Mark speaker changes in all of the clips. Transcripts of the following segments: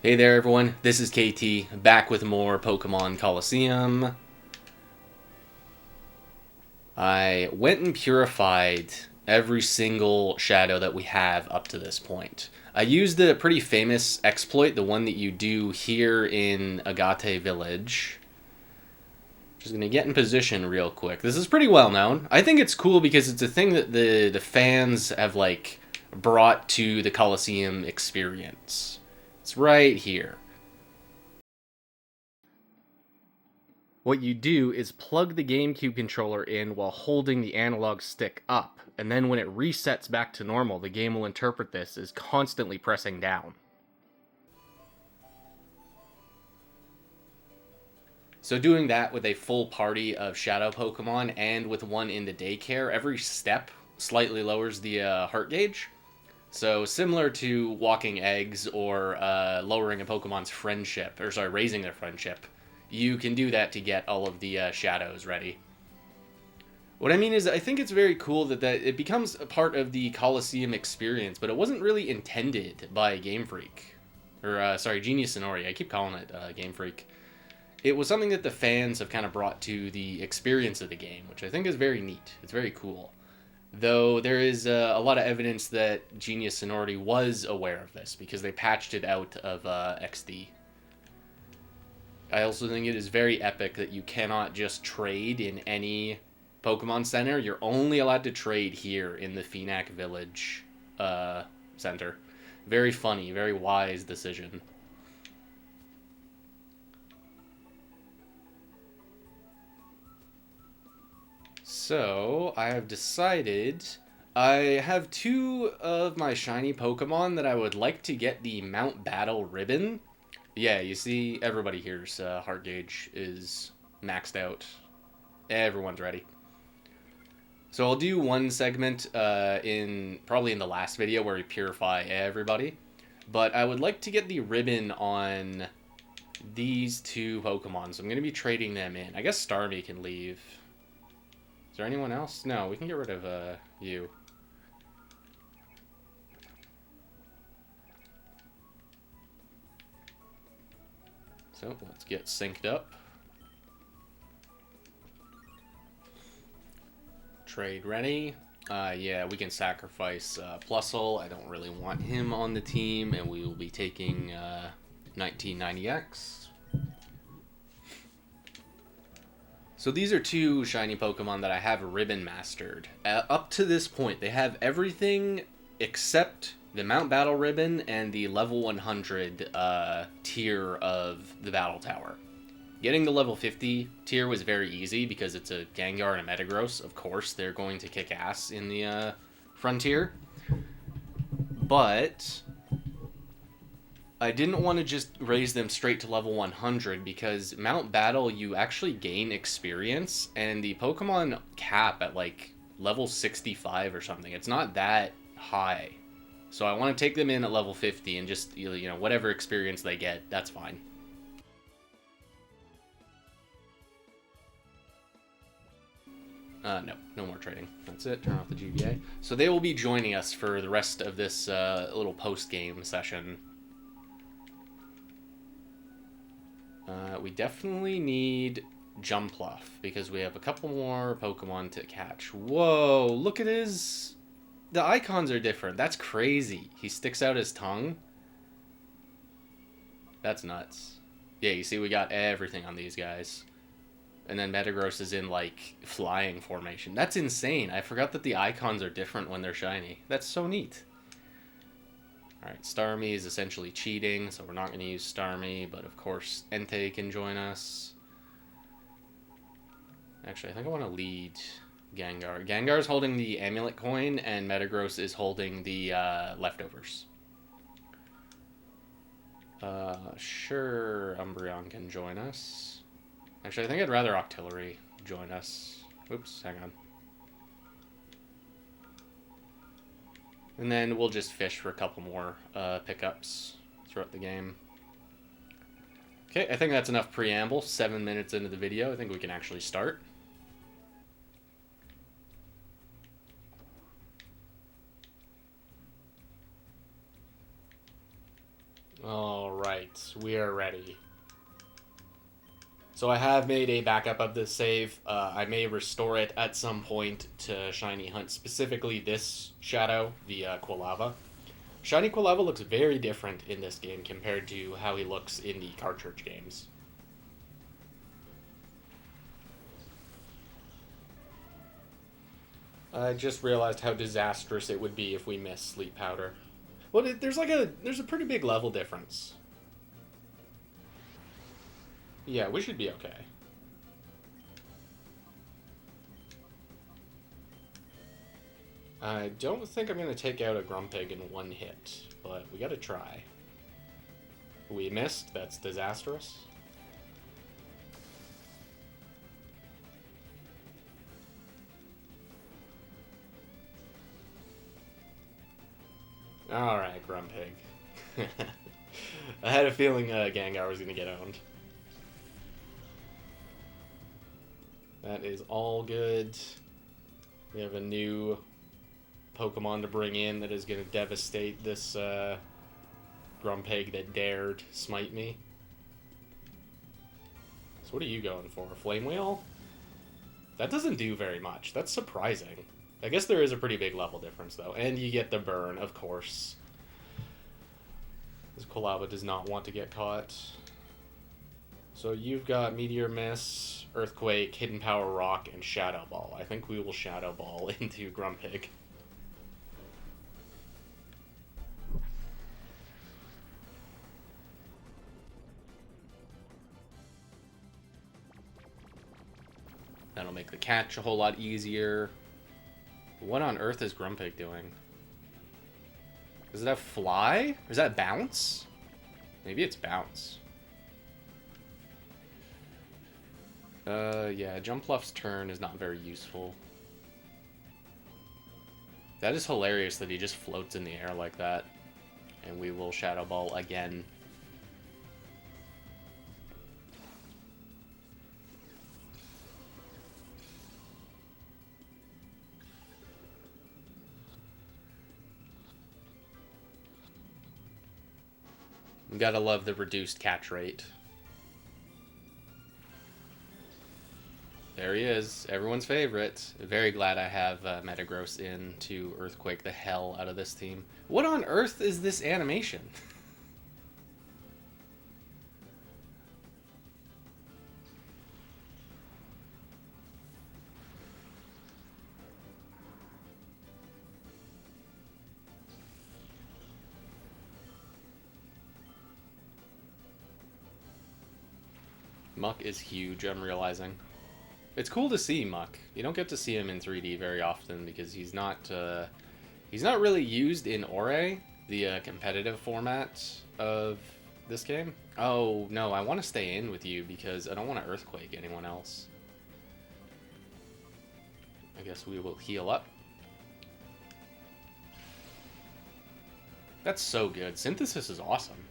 Speaker 1: Hey there everyone, this is KT, back with more Pokemon Colosseum. I went and purified every single shadow that we have up to this point. I used the pretty famous exploit, the one that you do here in Agate Village. Just gonna get in position real quick. This is pretty well known. I think it's cool because it's a thing that the fans have like brought to the Colosseum experience. It's right here. What you do is plug the GameCube controller in while holding the analog stick up, and then when it resets back to normal, the game will interpret this as constantly pressing down. So doing that with a full party of Shadow Pokemon and with one in the daycare, every step slightly lowers the heart gauge. So similar to walking eggs or lowering a Pokemon's friendship, or sorry, raising their friendship, you can do that to get all of the shadows ready. What I mean is, I think it's very cool that it becomes a part of the Colosseum experience, but it wasn't really intended by Game Freak. Or, sorry, Genius Sonori. I keep calling it Game Freak. It was something that the fans have kind of brought to the experience of the game, which I think is very neat. It's very cool. Though there is a lot of evidence that Genius Sonority was aware of this, because they patched it out of XD. I also think it is very epic that you cannot just trade in any Pokemon Center. You're only allowed to trade here in the Phoenix Village Center. Very funny, very wise decision. So, I have decided I have two of my shiny Pokemon that I would like to get the Mt.Battle ribbon. Yeah, you see, everybody here's heart gauge is maxed out. Everyone's ready. So I'll do one segment probably in the last video where we purify everybody. But I would like to get the ribbon on these two Pokemon, so I'm going to be trading them in. I guess Starmie can leave. Is there anyone else? No, we can get rid of you. So let's get synced up. Trade ready. Yeah, we can sacrifice Plusle. I don't really want him on the team, and we will be taking 1990X. So these are two shiny Pokemon that I have ribbon mastered. Up to this point, they have everything except the Mt.Battle ribbon and the level 100 tier of the Battle Tower. Getting the level 50 tier was very easy because it's a Gengar and a Metagross. Of course, they're going to kick ass in the Frontier. But I didn't want to just raise them straight to level 100 because Mt.Battle, you actually gain experience, and the Pokemon cap at like level 65 or something. It's not that high. So I want to take them in at level 50 and just, you know, whatever experience they get, that's fine. No more trading. That's it. Turn off the GBA. So they will be joining us for the rest of this little post-game session. We definitely need Jumpluff because we have a couple more Pokemon to catch. Whoa, look at his... The icons are different. That's crazy. He sticks out his tongue. That's nuts. Yeah, you see we got everything on these guys. And then Metagross is in, like, flying formation. That's insane. I forgot that the icons are different when they're shiny. That's so neat. Alright, Starmie is essentially cheating, so we're not going to use Starmie, but of course Entei can join us. Actually, I think I want to lead Gengar. Gengar's holding the Amulet Coin, and Metagross is holding the leftovers. Sure, Umbreon can join us. Actually, I think I'd rather Octillery join us. Oops, hang on. And then we'll just fish for a couple more pickups throughout the game. Okay, I think that's enough preamble. 7 minutes into the video, I think we can actually start. Alright. Alright, we are ready. So I have made a backup of this save. I may restore it at some point to Shiny Hunt, specifically this Shadow, the Quilava. Shiny Quilava looks very different in this game compared to how he looks in the cartridge games. I just realized how disastrous it would be if we miss Sleep Powder. Well, there's a pretty big level difference. Yeah, we should be okay. I don't think I'm going to take out a Grumpig in one hit, but we got to try. We missed. That's disastrous. Alright, Grumpig. I had a feeling Gengar was going to get owned. That is all good. We have a new Pokemon to bring in that is going to devastate this Grumpig that dared smite me. So what are you going for? Flame Wheel? That doesn't do very much. That's surprising. I guess there is a pretty big level difference, though. And you get the burn, of course. This Quilava does not want to get caught. So you've got Meteor Miss, Earthquake, Hidden Power Rock, and Shadow Ball. I think we will Shadow Ball into Grumpig. That'll make the catch a whole lot easier. What on earth is Grumpig doing? Does it have Fly? Or is that Bounce? Maybe it's Bounce. Yeah, Jumpluff's turn is not very useful. That is hilarious that he just floats in the air like that. And we will Shadow Ball again. You gotta love the reduced catch rate. There he is, everyone's favorite. Very glad I have Metagross in to Earthquake the hell out of this team. What on earth is this animation? Muck is huge, I'm realizing. It's cool to see Muck. You don't get to see him in 3D very often because he's not really used in Ore, the competitive format of this game. Oh, no, I want to stay in with you because I don't want to Earthquake anyone else. I guess we will heal up. That's so good. Synthesis is awesome.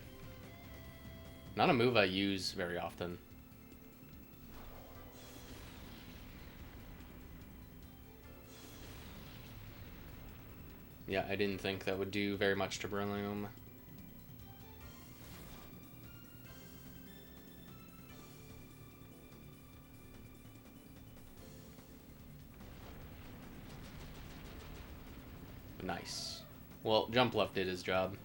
Speaker 1: Not a move I use very often. Yeah, I didn't think that would do very much to Breloom. Nice. Well, Jumpluff did his job.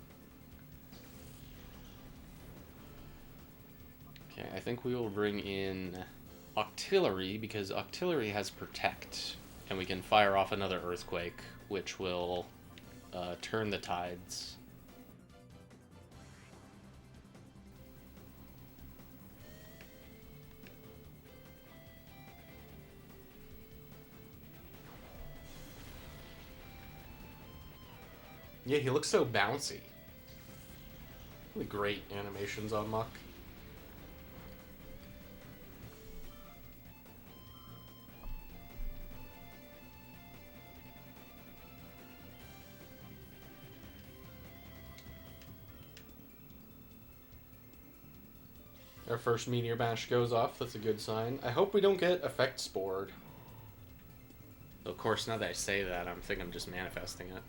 Speaker 1: Okay, I think we will bring in Octillery because Octillery has Protect. And we can fire off another Earthquake, which will turn the tides. Yeah, he looks so bouncy. Really great animations on Muck. Our first Meteor Bash goes off. That's a good sign. I hope we don't get Effect Spored. Of course, now that I say that, I think I'm just manifesting it.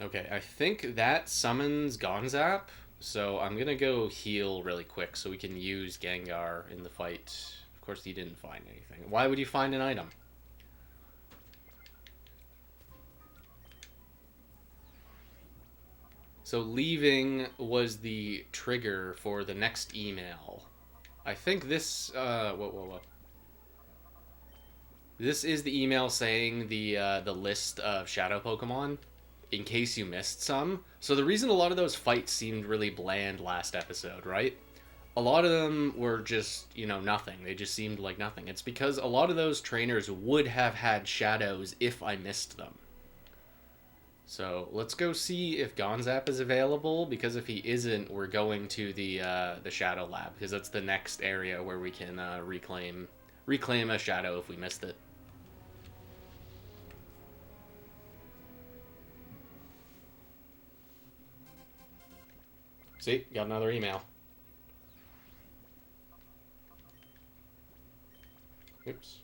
Speaker 1: Okay, I think that summons Gonzap, so I'm gonna go heal really quick so we can use Gengar in the fight. Of course, he didn't find anything. Why would you find an item? So leaving was the trigger for the next email. I think this. Whoa. This is the email saying the list of shadow Pokemon, in case you missed some. So the reason a lot of those fights seemed really bland last episode, right? A lot of them were just, nothing. They just seemed like nothing. It's because a lot of those trainers would have had shadows if I missed them. So let's go see if Gonzap is available, because if he isn't, we're going to the Shadow Lab, because that's the next area where we can reclaim a shadow if we missed it. See, got another email. Oops.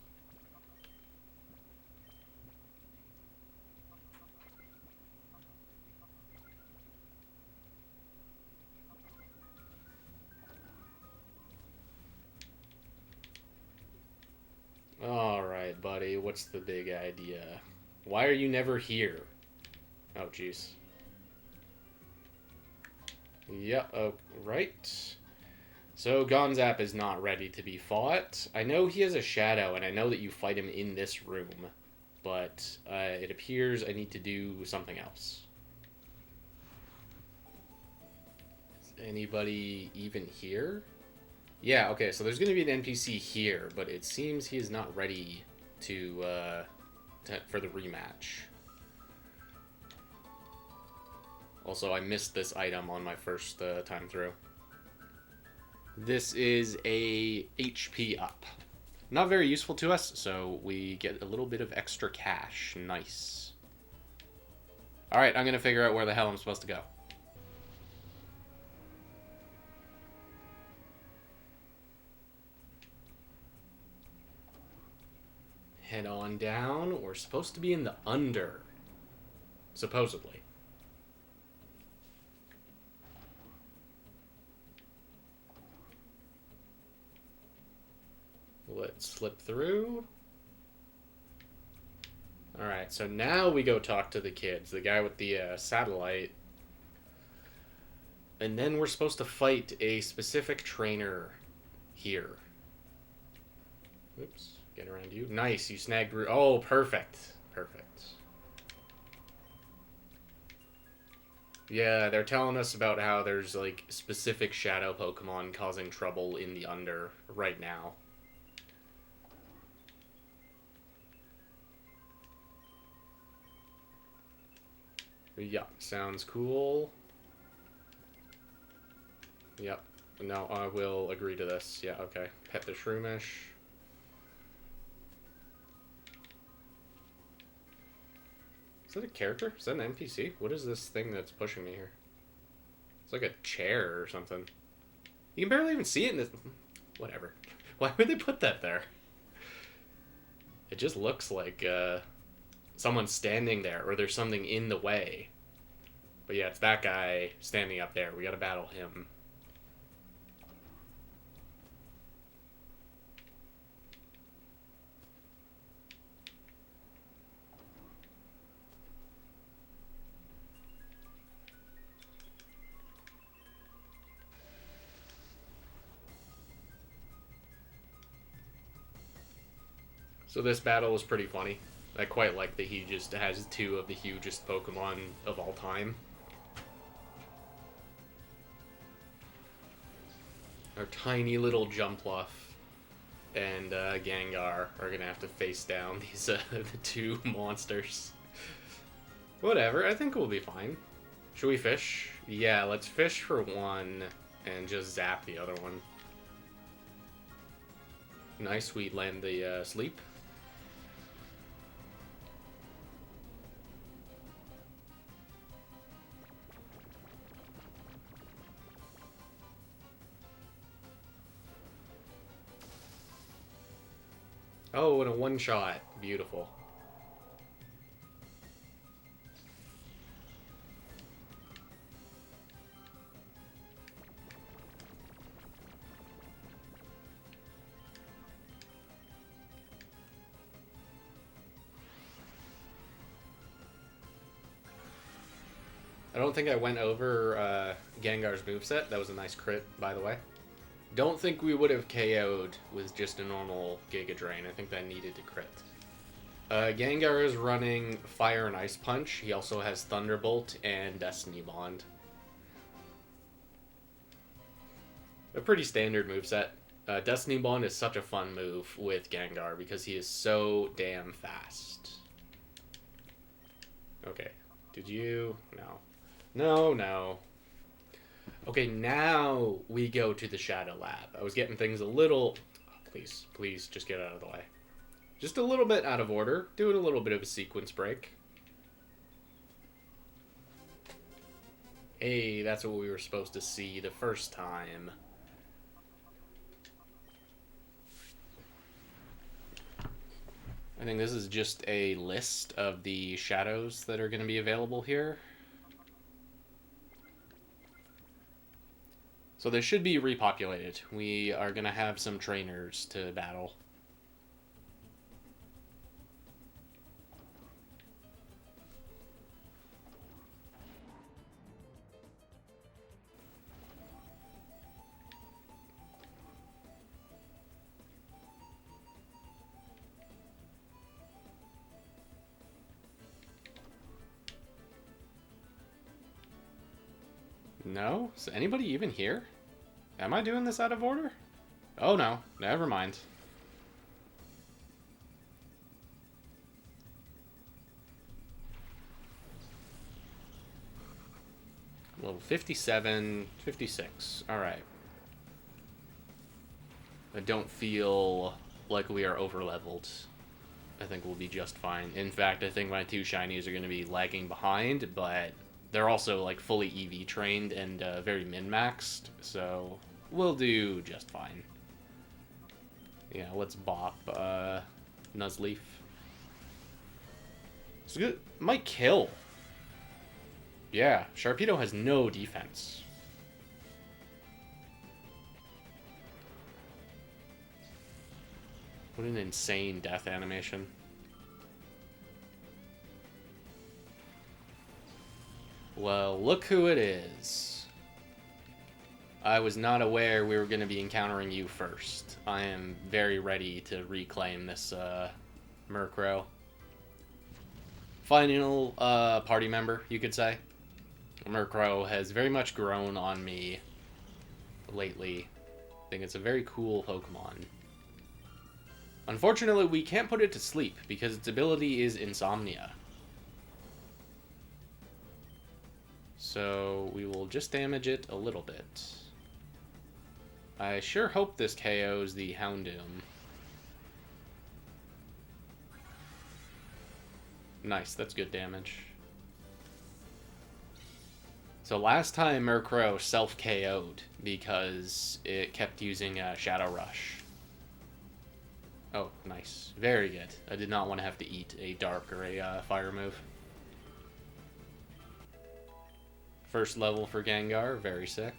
Speaker 1: Alright, buddy, what's the big idea? Why are you never here? Oh, jeez. Yep, oh, right. So Gonzap is not ready to be fought. I know he has a shadow, and I know that you fight him in this room, but it appears I need to do something else. Is anybody even here? Yeah, okay, so there's going to be an NPC here, but it seems he is not ready for the rematch. Also, I missed this item on my first time through. This is a HP up. Not very useful to us, so we get a little bit of extra cash. Nice. Alright, I'm going to figure out where the hell I'm supposed to go. Head on down. We're supposed to be in the under. Supposedly. Let's slip through. Alright, so now we go talk to the kids. The guy with the satellite. And then we're supposed to fight a specific trainer here. Oops. Get around you. Nice, you snagged... Oh, perfect. Perfect. Yeah, they're telling us about how there's, like, specific shadow Pokemon causing trouble in the under right now. Yep, sounds cool. Yep. No, I will agree to this. Yeah, okay. Pet the Shroomish. Is that a character? Is that an NPC? What is this thing that's pushing me here? It's like a chair or something. You can barely even see it in this... Whatever. Why would they put that there? It just looks like someone's standing there, or there's something in the way. But yeah, it's that guy standing up there. We gotta battle him. So this battle was pretty funny. I quite like that he just has two of the hugest Pokemon of all time. Our tiny little Jumpluff and Gengar are gonna have to face down these the two monsters. Whatever, I think we'll be fine. Should we fish? Yeah, let's fish for one and just zap the other one. Nice, we land the sleep. Oh, and a one-shot. Beautiful. I don't think I went over Gengar's moveset. That was a nice crit, by the way. Don't think we would have KO'd with just a normal Giga Drain. I think that needed to crit. Gengar is running Fire and Ice Punch. He also has Thunderbolt and Destiny Bond. A pretty standard moveset. Destiny Bond is such a fun move with Gengar because he is so damn fast. Okay. Did you? No. No, no. Okay, now we go to the Shadow Lab. I was getting things a little... Please, please, just get out of the way. Just a little bit out of order. Doing a little bit of a sequence break. Hey, that's what we were supposed to see the first time. I think this is just a list of the shadows that are going to be available here. So they should be repopulated. We are going to have some trainers to battle. No? Is anybody even here? Am I doing this out of order? Oh no, never mind. Level 57, 56. Alright. I don't feel like we are over-leveled. I think we'll be just fine. In fact, I think my two shinies are going to be lagging behind, but they're also like fully EV trained and very min-maxed, so we'll do just fine. Yeah, let's bop Nuzleaf. It's good. Might kill. Yeah, Sharpedo has no defense. What an insane death animation. Well, look who it is. I was not aware we were going to be encountering you first. I am very ready to reclaim this Murkrow. Final party member, you could say. Murkrow has very much grown on me lately. I think it's a very cool Pokemon. Unfortunately, we can't put it to sleep because its ability is Insomnia. So we will just damage it a little bit. I sure hope this KOs the Houndoom. Nice, that's good damage. So last time Murkrow self-KO'd because it kept using Shadow Rush. Oh, nice. Very good. I did not want to have to eat a Dark or a Fire move. First level for Gengar, very sick.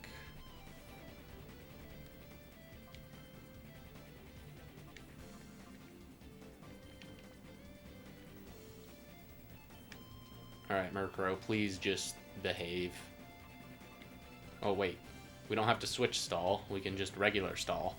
Speaker 1: Alright, Murkrow, please just behave. Oh, wait. We don't have to switch stall. We can just regular stall.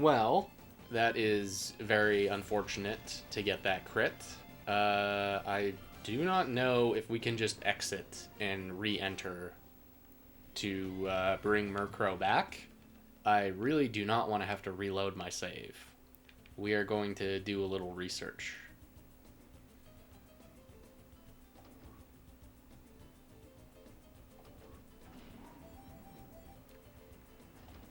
Speaker 1: Well, that is very unfortunate to get that crit. I do not know if we can just exit and re-enter to bring Murkrow back. I really do not want to have to reload my save. We are going to do a little research.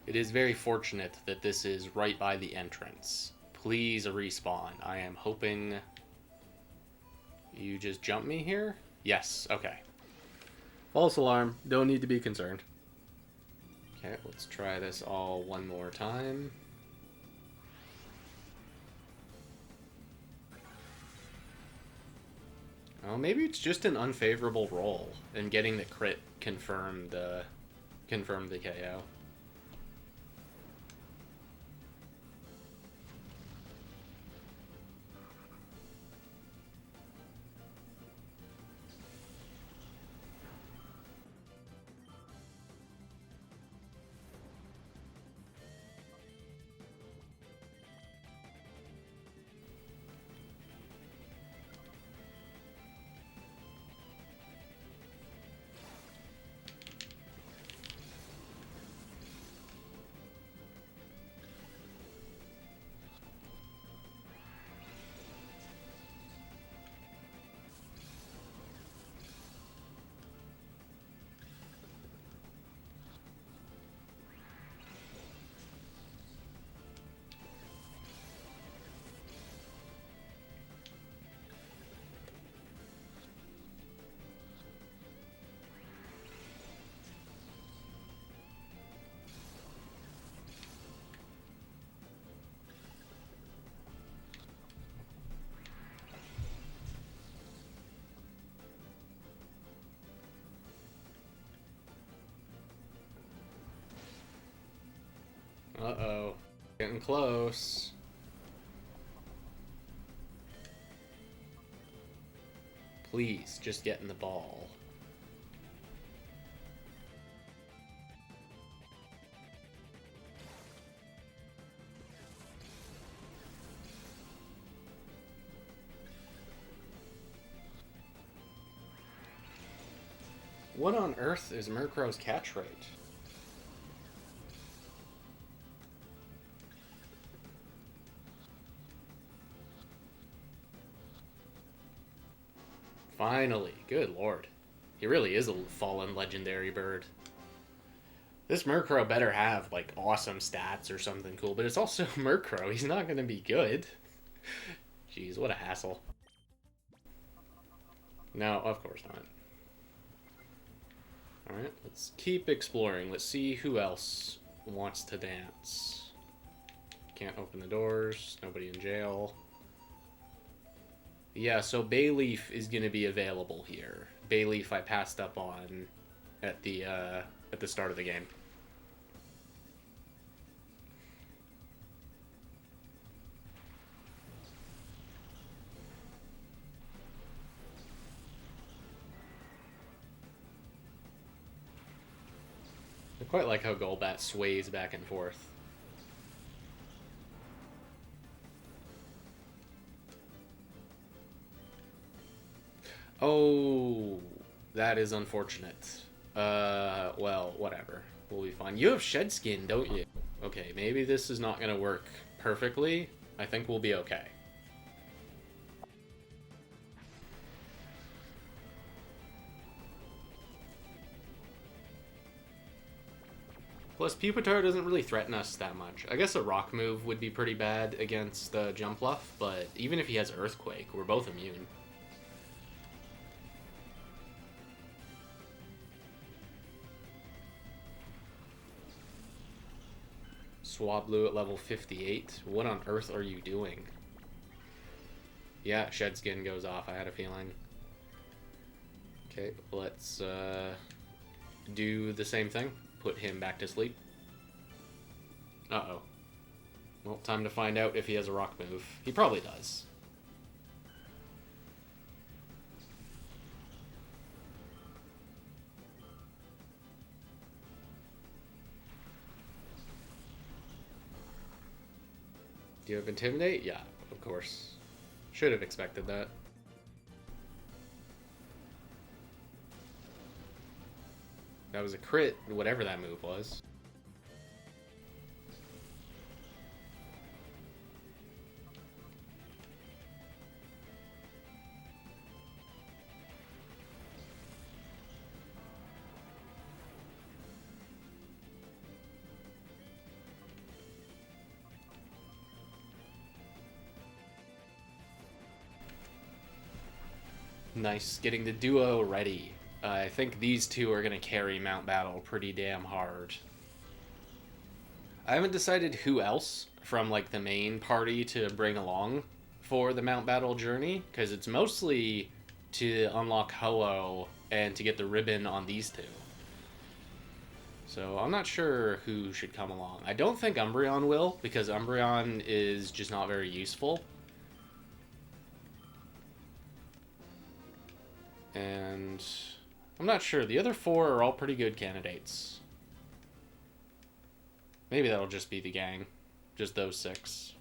Speaker 1: It is very fortunate that this is right by the entrance. Please respawn. I am hoping you just jump me here. Yes, okay. False alarm. Don't need to be concerned. Okay, let's try this all one more time. Oh, maybe it's just an unfavorable roll, and getting the crit confirmed the KO. Uh-oh. Getting close. Please, just get in the ball. What on earth is Murkrow's catch rate? Finally. Good lord. He really is a fallen legendary bird. This Murkrow better have, like, awesome stats or something cool, but it's also Murkrow. He's not gonna be good. Jeez, what a hassle. No, of course not. Alright, let's keep exploring. Let's see who else wants to dance. Can't open the doors. Nobody in jail. Yeah, so Bayleaf is going to be available here. Bayleaf I passed up on at the start of the game. I quite like how Golbat sways back and forth. Oh, that is unfortunate. Well, whatever. We'll be fine. You have shed skin, don't you? Okay, maybe this is not going to work perfectly. I think we'll be okay. Plus, Pupitar doesn't really threaten us that much. I guess a rock move would be pretty bad against Jumpluff, but even if he has Earthquake, we're both immune. Swablu at level 58. What on earth are you doing? Yeah, Shed Skin goes off. I had a feeling. Okay, let's do the same thing. Put him back to sleep. Uh-oh. Well, time to find out if he has a rock move. He probably does. Do you have Intimidate? Yeah, of course. Should have expected that. That was a crit, whatever that move was. Nice, getting the duo ready. I think these two are going to carry Mt.Battle pretty damn hard. I haven't decided who else from like the main party to bring along for the Mt.Battle journey, because it's mostly to unlock Ho-Oh and to get the ribbon on these two. So I'm not sure who should come along. I don't think Umbreon will, because Umbreon is just not very useful. And I'm not sure. The other four are all pretty good candidates. Maybe that'll just be the gang. Just those 6.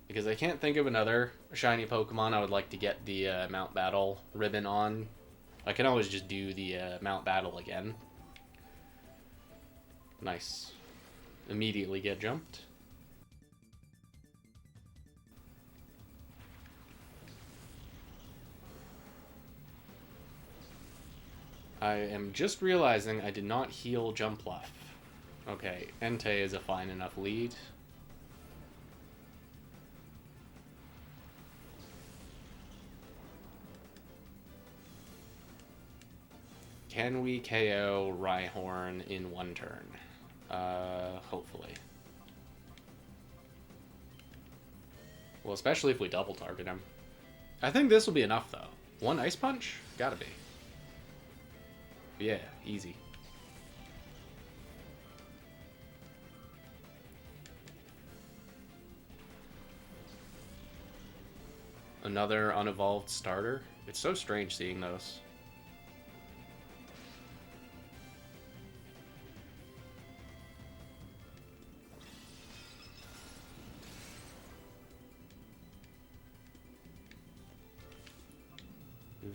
Speaker 1: Because I can't think of another shiny Pokemon I would like to get the Mt.Battle ribbon on. I can always just do the Mt.Battle again. Nice. Immediately get jumped. I am just realizing I did not heal Jumpluff. Okay, Entei is a fine enough lead. Can we KO Rhyhorn in one turn? Hopefully. Well, especially if we double target him. I think this will be enough, though. 1 Ice Punch? Gotta be. Yeah, easy. Another unevolved starter? It's so strange seeing those.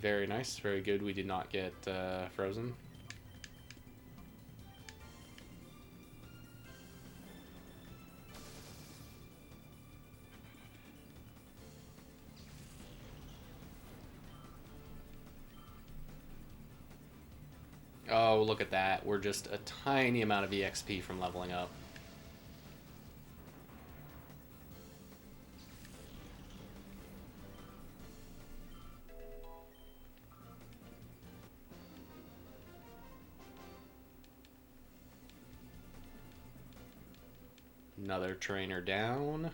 Speaker 1: Very nice, very good. We did not get frozen. Oh, look at that. We're just a tiny amount of EXP from leveling up. Another trainer down.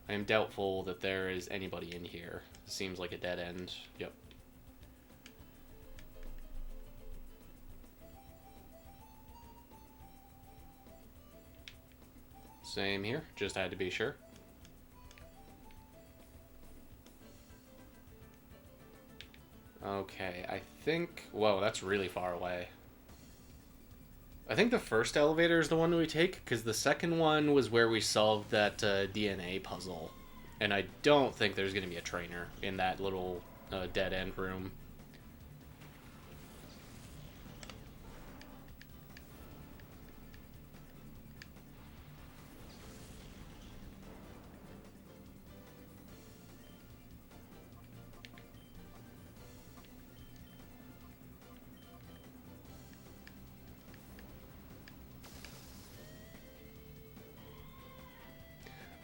Speaker 1: I am doubtful that there is anybody in here. Seems like a dead end. Yep. Same here. Just had to be sure. Okay, I think... Whoa, that's really far away. I think the first elevator is the one we take, because the second one was where we solved that DNA puzzle. And I don't think there's going to be a trainer in that little dead-end room.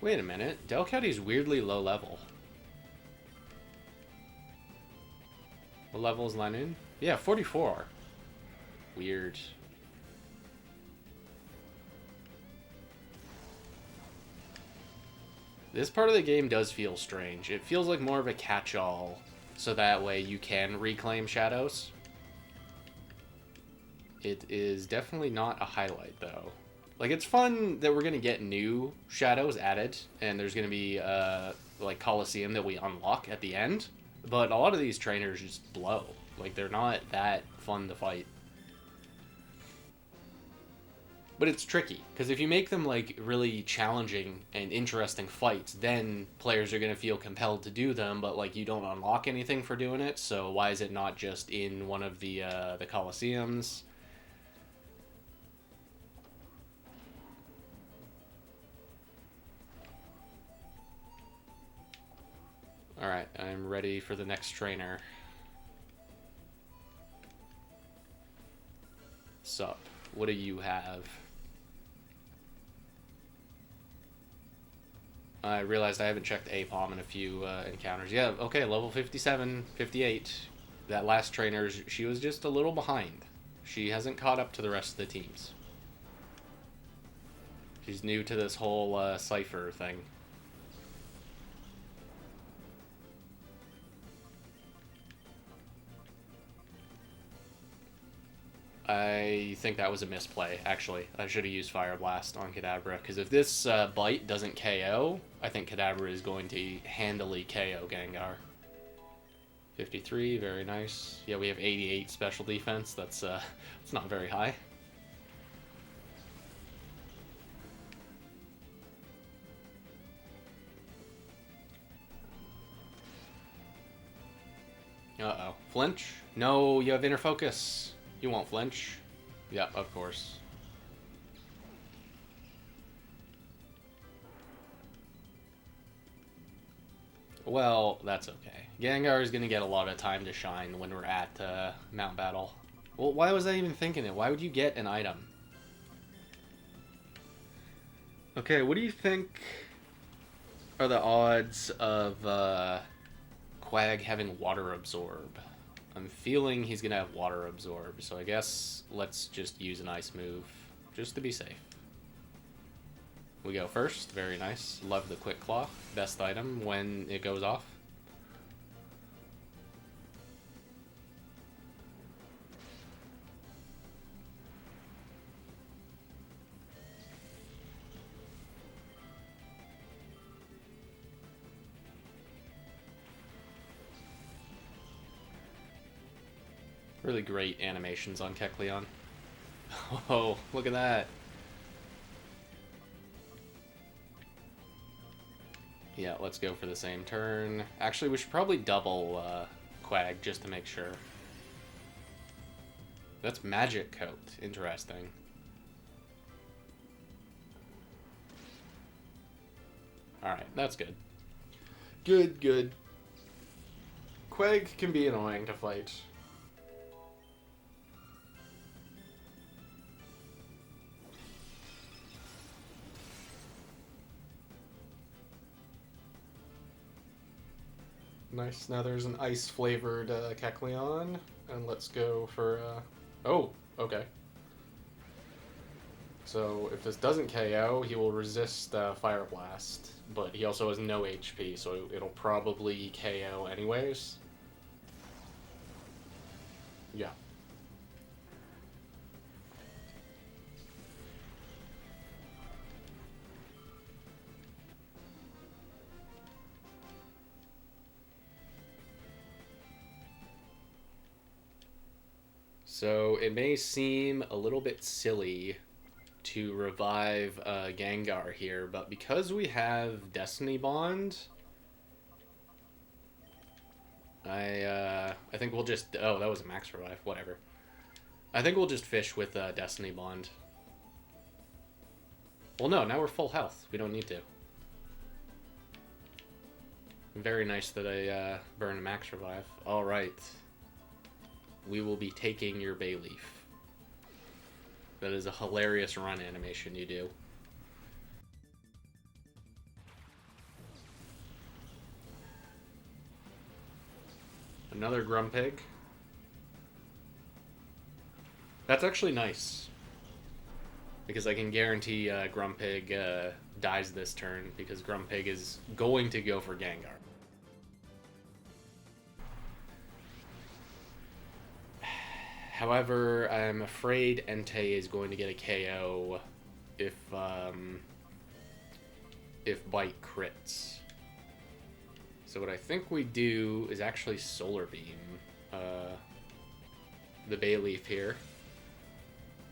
Speaker 1: Wait a minute, Delcatty's weirdly low level. What level is Linoon? Yeah, 44. Weird. This part of the game does feel strange. It feels like more of a catch-all, so that way you can reclaim shadows. It is definitely not a highlight, though. Like, it's fun that we're going to get new shadows added, and there's going to be, like, Colosseum that we unlock at the end. But a lot of these trainers just blow. Like, they're not that fun to fight. But it's tricky, because if you make them, like, really challenging and interesting fights, then players are going to feel compelled to do them, but, like, you don't unlock anything for doing it, so why is it not just in one of the Colosseums? Alright, I'm ready for the next trainer. Sup? What do you have? I realized I haven't checked APOM in a few encounters. Yeah, okay, level 57, 58. That last trainer, she was just a little behind. She hasn't caught up to the rest of the teams. She's new to this whole Cypher thing. I think that was a misplay, actually. I should have used Fire Blast on Kadabra, because if this bite doesn't KO, I think Kadabra is going to handily KO Gengar. 53, very nice. Yeah, we have 88 special defense. That's it's not very high. Uh-oh. Flinch? No, you have inner focus. You won't flinch. Yeah, of course. Well, that's okay. Gengar is going to get a lot of time to shine when we're at Mt.Battle. Well, why was I even thinking it? Why would you get an item? Okay, what do you think are the odds of Quag having Water Absorb? I'm feeling he's going to have Water Absorb, so I guess let's just use an Ice move, just to be safe. We go first, very nice. Love the Quick Claw, best item when it goes off. Really great animations on Kecleon. Oh, look at that. Yeah, let's go for the same turn. Actually, we should probably double Quag just to make sure. That's Magic Coat. Interesting. Alright, that's good. Good, good. Quag can be annoying to fight. Nice. Now there's an ice-flavored Kecleon. And let's go for... Oh, okay. So if this doesn't KO, he will resist Fire Blast. But he also has no HP, so it'll probably KO anyways. Yeah. So it may seem a little bit silly to revive Gengar here, but because we have Destiny Bond, I think we'll just... Oh, that was a max revive. Whatever. I think we'll just fish with Destiny Bond. Well, no, now we're full health. We don't need to. Very nice that I burned a max revive. All right. We will be taking your Bayleaf. That is a hilarious run animation you do. Another Grumpig. That's actually nice. Because I can guarantee Grumpig dies this turn, because Grumpig is going to go for Gengar. However, I'm afraid Entei is going to get a KO if Bite crits. So what I think we do is actually Solar Beam the Bayleaf here.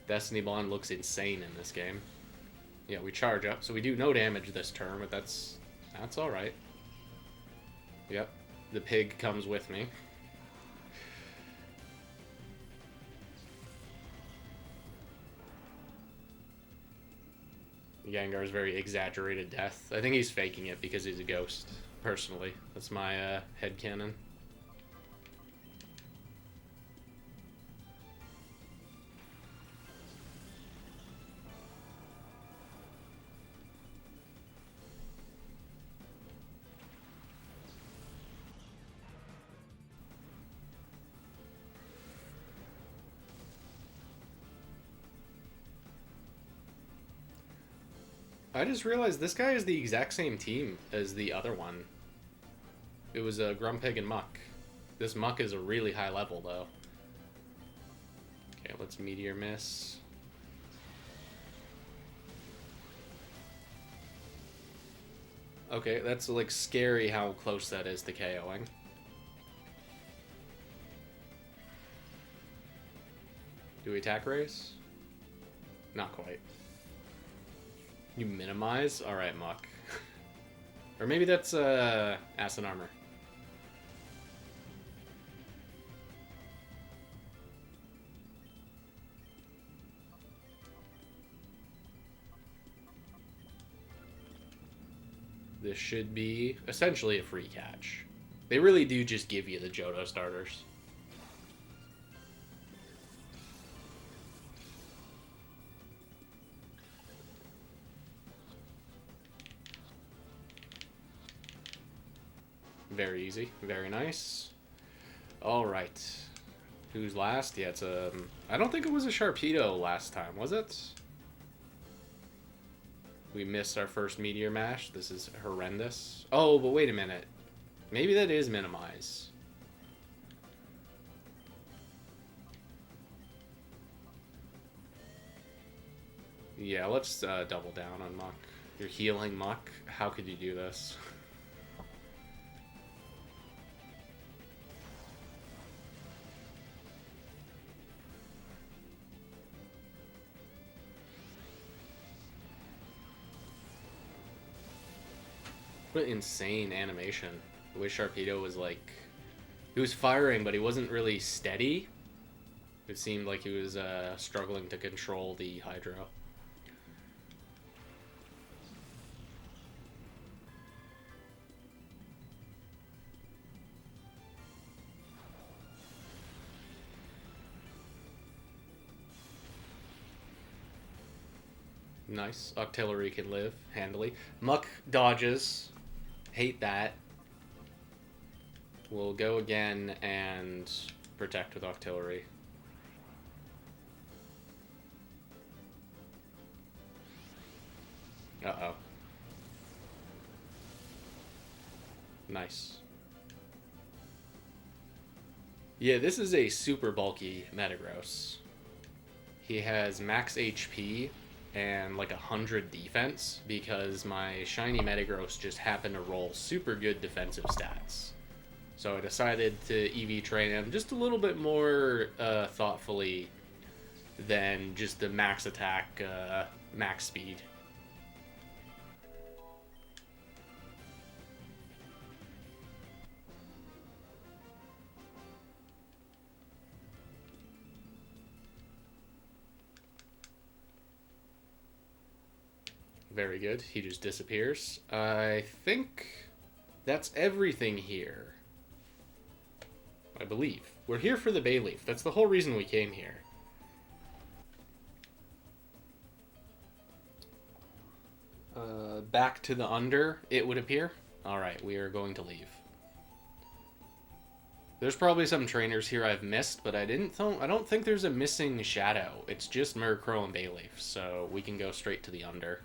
Speaker 1: Destiny Bond looks insane in this game. Yeah, we charge up, so we do no damage this turn, but that's alright. Yep, the pig comes with me. Gengar's very exaggerated death. I think he's faking it because he's a ghost, personally. That's my headcanon. I just realized this guy is the exact same team as the other one. It was Grumpig and Muck. This Muck is a really high level, though. Okay, let's Meteor Miss. Okay, that's like scary how close that is to KOing. Do we attack race? Not quite. You minimize? Alright, Muck. Or maybe that's Acid Armor. This should be essentially a free catch. They really do just give you the Johto starters. Very easy. Very nice. Alright. Who's last? Yeah, it's a... I don't think it was a Sharpedo last time, was it? We missed our first Meteor Mash. This is horrendous. Oh, but wait a minute. Maybe that is Minimize. Yeah, let's double down on Muck. You're healing Muck. How could you do this? What an insane animation. The way Sharpedo was like... He was firing, but he wasn't really steady. It seemed like he was struggling to control the Hydro. Nice. Octillery can live handily. Muck dodges. Hate that. We'll go again and protect with Octillery. Uh-oh. Nice. Yeah, this is a super bulky Metagross. He has max HP and like 100 defense because my shiny Metagross just happened to roll super good defensive stats. So I decided to EV train him just a little bit more thoughtfully than just the max attack, max speed. Very good. He just disappears. I think that's everything here. I believe. We're here for the Bayleaf. That's the whole reason we came here. Back to the under, it would appear. Alright, we are going to leave. There's probably some trainers here I've missed, but I don't think there's a missing Shadow. It's just Murkrow and Bayleaf, so we can go straight to the under.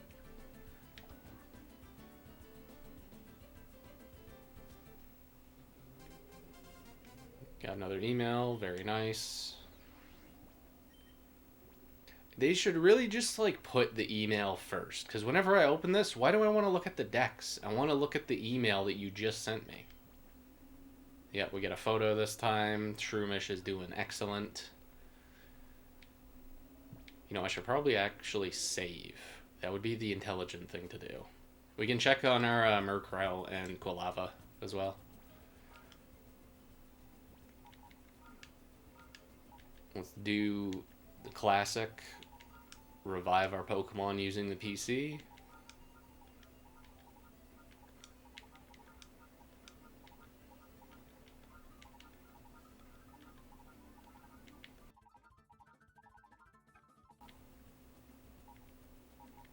Speaker 1: Got another email, very nice. They should really just like put the email first, because whenever I open this, why do I want to look at the decks? I want to look at the email that you just sent me. Yeah, we get a photo this time. Shroomish is doing excellent. You know, I should probably actually save. That would be the intelligent thing to do. We can check on our Murkrow and Quilava as well. Let's do the classic. Revive our Pokemon using the PC.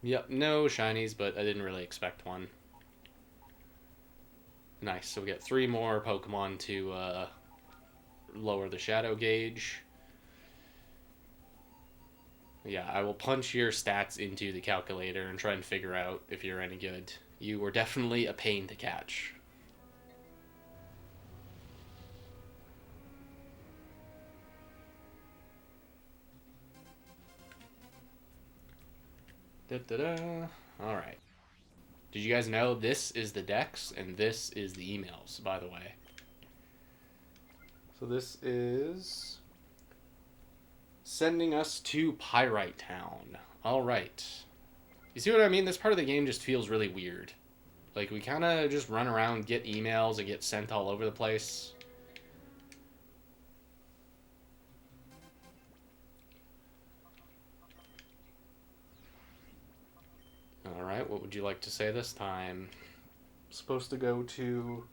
Speaker 1: Yep, no shinies, but I didn't really expect one. Nice, so we get 3 more Pokemon to lower the shadow gauge. Yeah, I will punch your stats into the calculator and try and figure out if you're any good. You were definitely a pain to catch. Da-da-da. Alright. Did you guys know this is the Dex and this is the emails, by the way? So this is sending us to Pyrite Town. Alright. You see what I mean? This part of the game just feels really weird. Like, we kind of just run around, get emails, and get sent all over the place. Alright, what would you like to say this time? Supposed to go to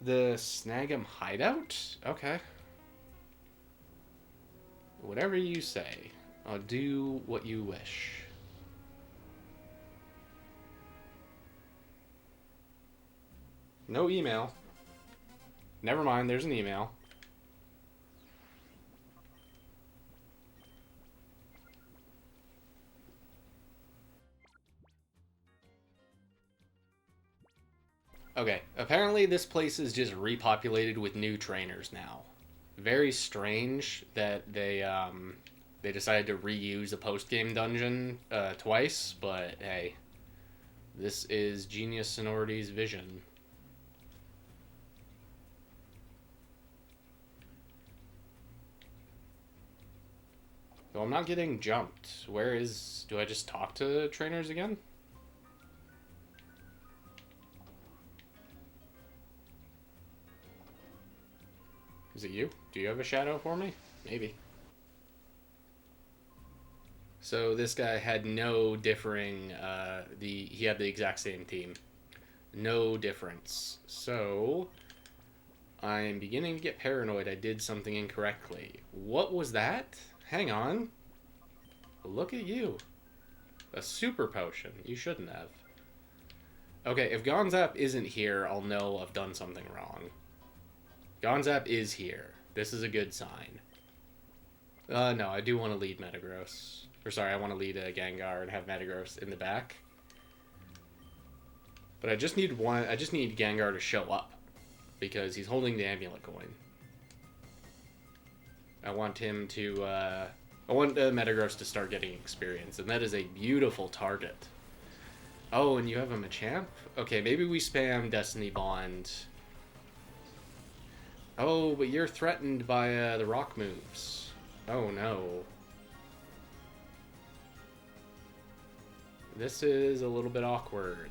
Speaker 1: the Snag'em hideout? Okay. Whatever you say. I'll do what you wish. No email. Never mind, there's an email. Okay, apparently this place is just repopulated with new trainers now. Very strange that they decided to reuse a post-game dungeon twice, but hey, this is Genius Sonority's vision. So I'm not getting jumped. Where is... Do I just talk to trainers again? Is it you? Do you have a shadow for me? Maybe. So this guy had no differing, he had the exact same team. No difference. So, I'm beginning to get paranoid I did something incorrectly. What was that? Hang on. Look at you. A super potion. You shouldn't have. Okay, if Gonzap isn't here, I'll know I've done something wrong. Gonzap is here. This is a good sign. No, I do want to lead Metagross. Or sorry, I want to lead a Gengar and have Metagross in the back. But I just need Gengar to show up. Because he's holding the amulet coin. I want him to, I want Metagross to start getting experience. And that is a beautiful target. Oh, and you have a Machamp? Okay, maybe we spam Destiny Bond. Oh, but you're threatened by the rock moves. Oh, no. This is a little bit awkward.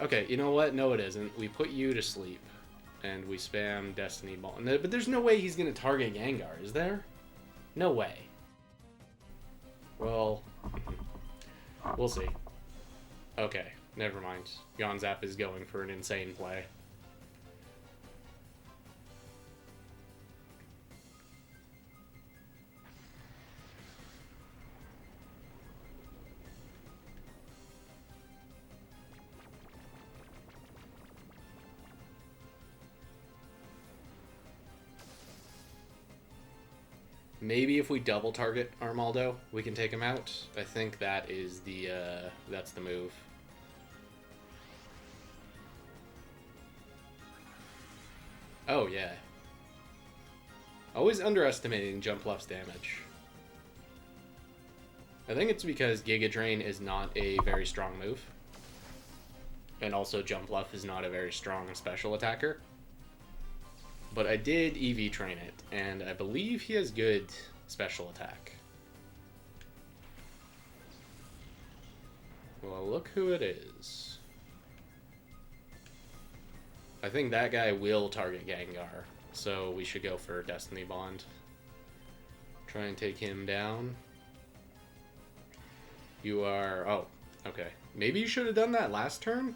Speaker 1: Okay, you know what? No, it isn't. We put you to sleep. And we spam Destiny Ball. But there's no way he's going to target Gengar, is there? No way. Well, we'll see. Okay, never mind. Gonzap is going for an insane play. Maybe if we double target Armaldo, we can take him out. I think that is the, that's the move. Oh, yeah. Always underestimating Jumpluff's damage. I think it's because Giga Drain is not a very strong move. And also Jumpluff is not a very strong special attacker. But I did EV train it, and I believe he has good special attack. Well, look who it is. I think that guy will target Gengar, so we should go for Destiny Bond. Try and take him down. You are... Oh, okay. Maybe you should have done that last turn?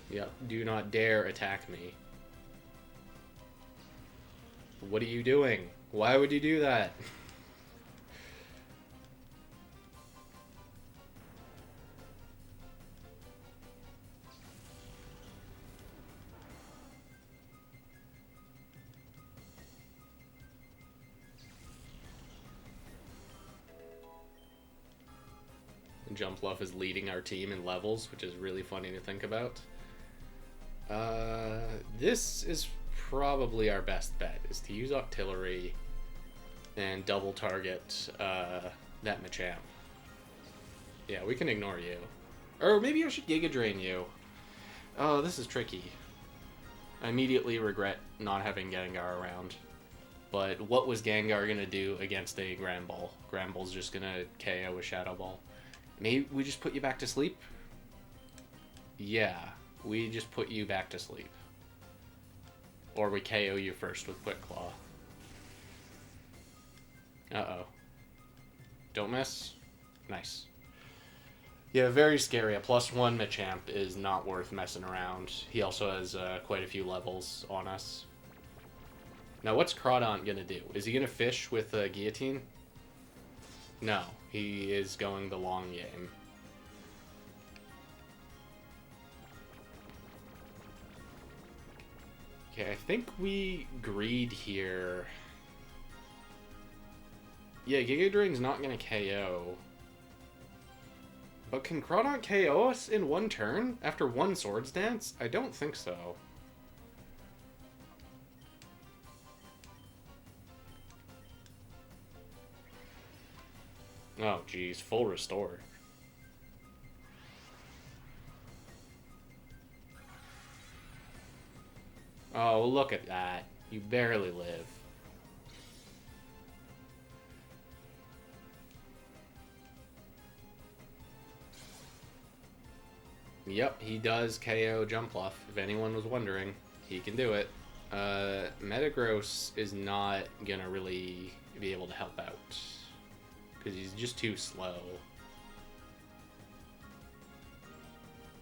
Speaker 1: Yep, do not dare attack me. What are you doing? Why would you do that? Jumpluff is leading our team in levels, which is really funny to think about. This is probably our best bet, is to use Octillery and double target that Machamp. Yeah, we can ignore you. Or maybe I should Giga Drain you. Oh, this is tricky. I immediately regret not having Gengar around. But what was Gengar going to do against a Granbull? Granbull's just going to KO a Shadow Ball. Maybe we just put you back to sleep? Yeah, we just put you back to sleep. Or we KO you first with Quick Claw. Uh-oh. Don't miss? Nice. Yeah, very scary. A +1 Machamp is not worth messing around. He also has quite a few levels on us. Now, what's Crawdaunt going to do? Is he going to fish with Guillotine? No, he is going the long game. Okay, I think we greed here. Yeah, Giga Drain's not going to KO. But can Crawdaunt KO us in one turn after one Swords Dance? I don't think so. Oh, geez. Full restore. Oh, look at that. You barely live. Yep, he does KO Jumpluff. If anyone was wondering, he can do it. Metagross is not gonna really be able to help out. Because he's just too slow.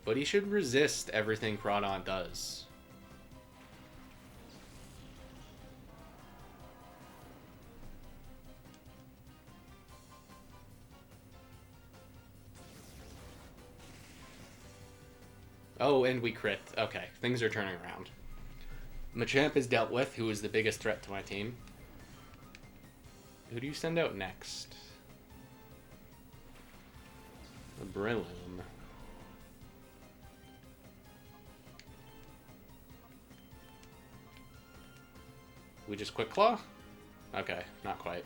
Speaker 1: But he should resist everything Crawdaunt does. Oh, and we crit. Okay, things are turning around. Machamp is dealt with, who is the biggest threat to my team. Who do you send out next? A Breloom. We just Quick Claw? Okay, not quite.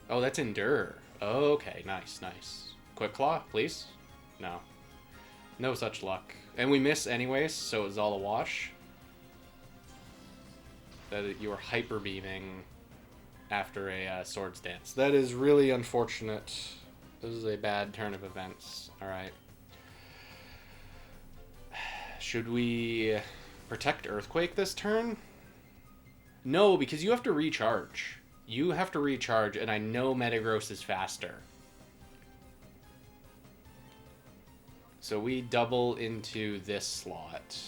Speaker 1: Oh, that's Endure. Okay, nice, nice. Quick Claw, please? No. No such luck. And we miss anyways, so it's all a wash. That you were hyper beaming after a Swords Dance. That is really unfortunate. This is a bad turn of events. Alright. Should we protect Earthquake this turn? No, because you have to recharge. You have to recharge, and I know Metagross is faster. So we double into this slot.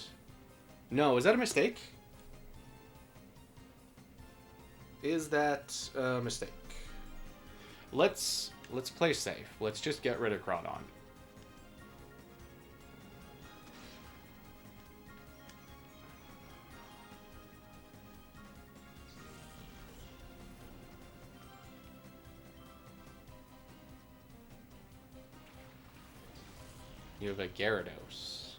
Speaker 1: No, is that a mistake? Is that a mistake? Let's play safe. Let's just get rid of Crawdaunt. You have a Gyarados.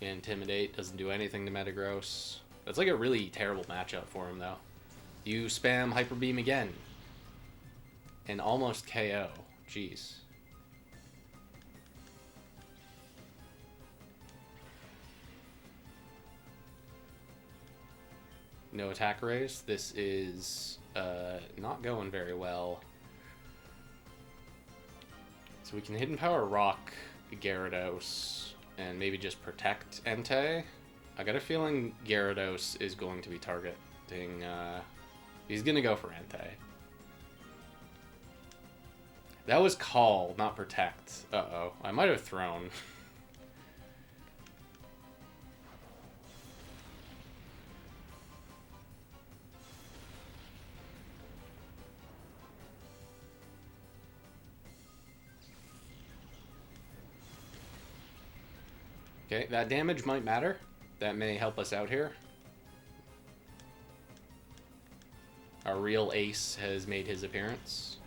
Speaker 1: Intimidate doesn't do anything to Metagross. That's like a really terrible matchup for him, though. You spam Hyper Beam again. And almost KO. Jeez. No attack raise. This is not going very well. So we can Hidden Power Rock Gyarados and maybe just protect Entei. I got a feeling Gyarados is going to be targeting... he's going to go for Entei. That was Call, not Protect. Uh-oh. I might have thrown. Okay, that damage might matter. That may help us out here. Our real ace has made his appearance.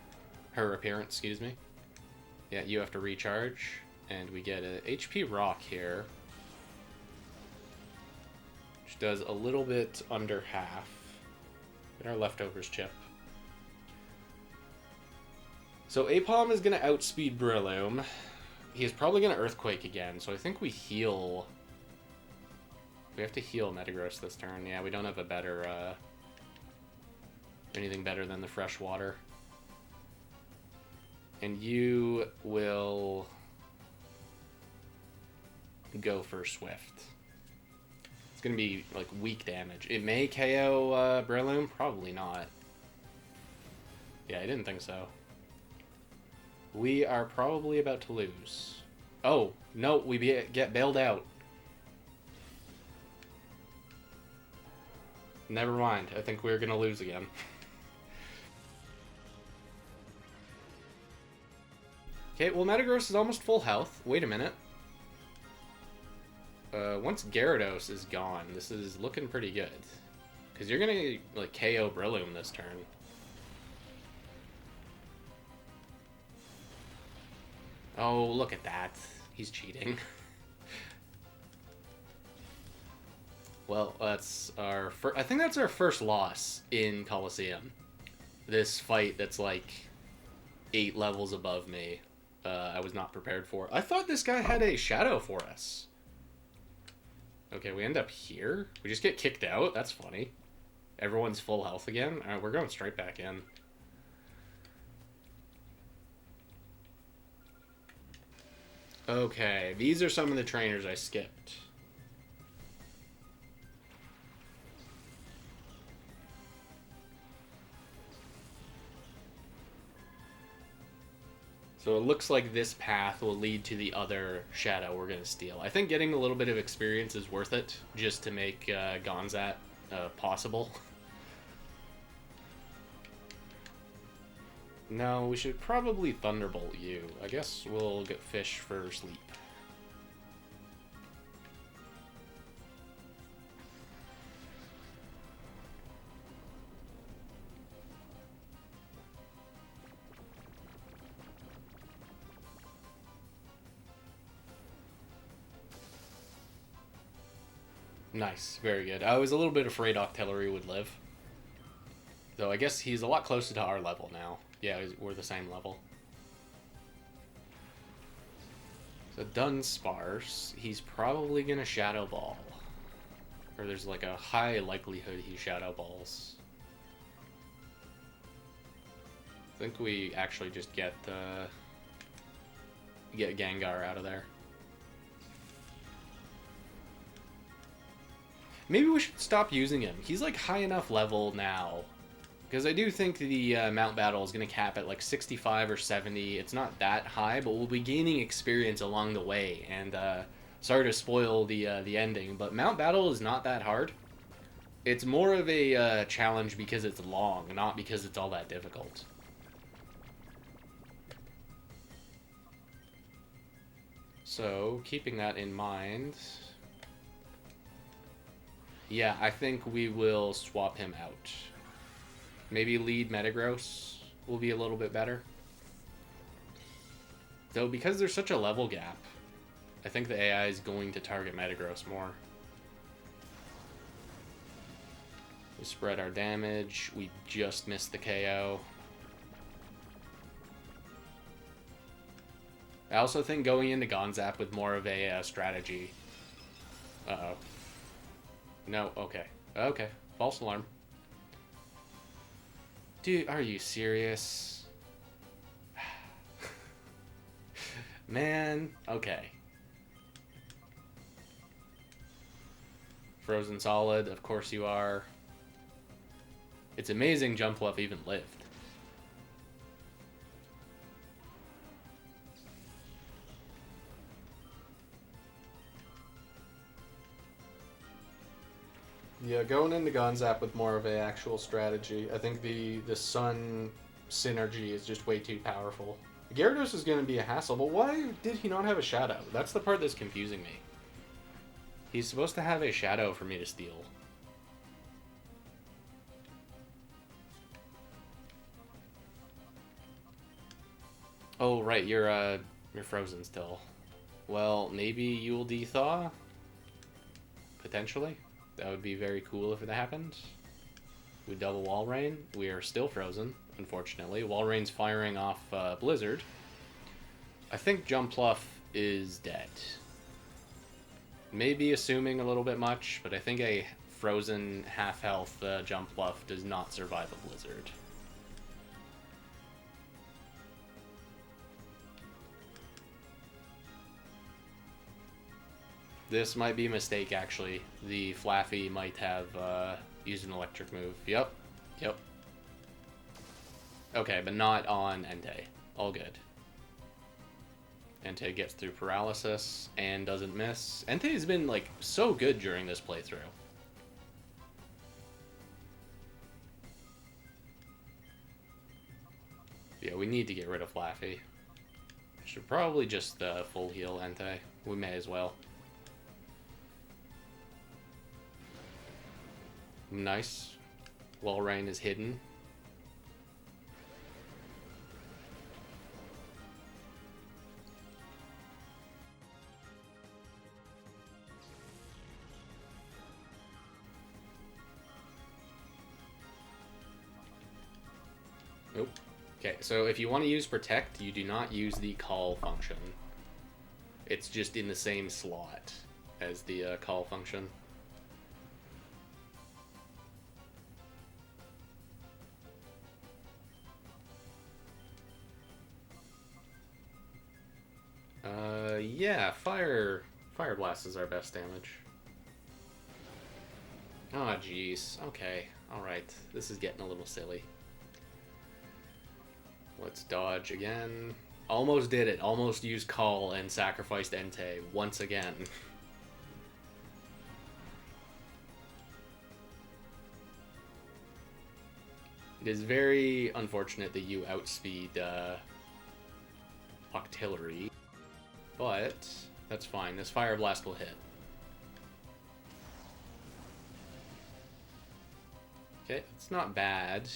Speaker 1: Her appearance, excuse me. Yeah, you have to recharge. And we get a HP rock here. Which does a little bit under half. Get our leftovers chip. So Apom is going to outspeed Breloom. He's probably going to Earthquake again, so I think we heal. We have to heal Metagross this turn. Yeah, we don't have a better, anything better than the fresh water. And you will go for Swift. It's going to be, like, weak damage. It may KO Breloom? Probably not. Yeah, I didn't think so. We are probably about to lose. Oh, no, we get bailed out. Never mind. I think we're going to lose again. Okay, well, Metagross is almost full health. Wait a minute. Once Gyarados is gone, this is looking pretty good. Because you're going to, like, KO Breloom this turn. Oh, look at that. He's cheating. Well, that's our I think that's our first loss in Colosseum. This fight that's like 8 levels above me. I was not prepared for. I thought this guy had a shadow for us. Okay, we end up here. We just get kicked out. That's funny. Everyone's full health again. All right, we're going straight back in. Okay, these are some of the trainers I skipped. So it looks like this path will lead to the other shadow we're going to steal. I think getting a little bit of experience is worth it, just to make Gonzat possible. No, we should probably Thunderbolt you. I guess we'll get Fish for sleep. Nice, very good. I was a little bit afraid Octillery would live. Though I guess he's a lot closer to our level now. Yeah, we're the same level. So Dunsparce, he's probably going to Shadow Ball. Or there's like a high likelihood he Shadow Balls. I think we actually just get Gengar out of there. Maybe we should stop using him. He's like high enough level now. Because I do think the Mt.Battle is going to cap at like 65 or 70. It's not that high, but we'll be gaining experience along the way. And sorry to spoil the ending, but Mt.Battle is not that hard. It's more of a challenge because it's long, not because it's all that difficult. So, keeping that in mind... Yeah, I think we will swap him out. Maybe lead Metagross will be a little bit better. Though, because there's such a level gap, I think the AI is going to target Metagross more. We spread our damage. We just missed the KO. I also think going into Gonzap with more of a strategy. Uh-oh. No, okay. Okay. False alarm. Dude, are you serious? Man, okay. Frozen Solid, of course you are. It's amazing Jumpluff even lived. Yeah, going into Gonzap with more of an actual strategy. I think the Sun synergy is just way too powerful. Gyarados is going to be a hassle, but why did he not have a Shadow? That's the part that's confusing me. He's supposed to have a Shadow for me to steal. Oh, right, you're frozen still. Well, maybe you'll dethaw? Potentially. That would be very cool if that happened. We double wall rain. We are still frozen, unfortunately. Wall rain's firing off Blizzard. I think Jumpluff is dead. Maybe assuming a little bit much, but I think a frozen half health Jumpluff does not survive a Blizzard. This might be a mistake, actually. The Flaffy might have used an electric move. Yep. Yep. Okay, but not on Entei. All good. Entei gets through paralysis and doesn't miss. Entei's been, like, so good during this playthrough. Yeah, we need to get rid of Flaffy. Should probably just full heal Entei. We may as well. Nice. Walrein is hidden. Nope. Okay, so if you want to use Protect, you do not use the call function. It's just in the same slot as the call function. Yeah, Fire Blast is our best damage. Oh, jeez. Okay, alright. This is getting a little silly. Let's dodge again. Almost did it. Almost used Call and sacrificed Entei once again. It is very unfortunate that you outspeed Octillery, but that's fine. This Fire Blast will hit. Okay, it's not bad.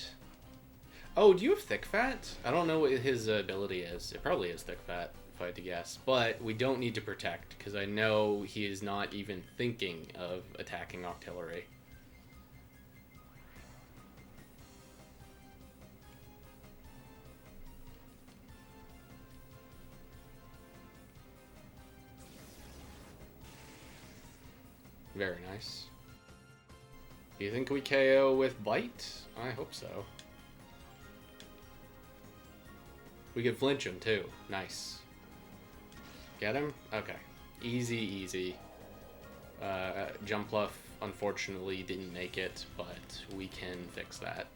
Speaker 1: Oh, do you have Thick Fat? I don't know what his ability is. It probably is Thick Fat, if I had to guess. But we don't need to Protect, because I know he is not even thinking of attacking Octillery. Very nice. Do you think we KO with Bite? I hope so. We could flinch him, too. Nice. Get him? Okay. Easy, easy. Jumpluff, unfortunately, didn't make it, but we can fix that.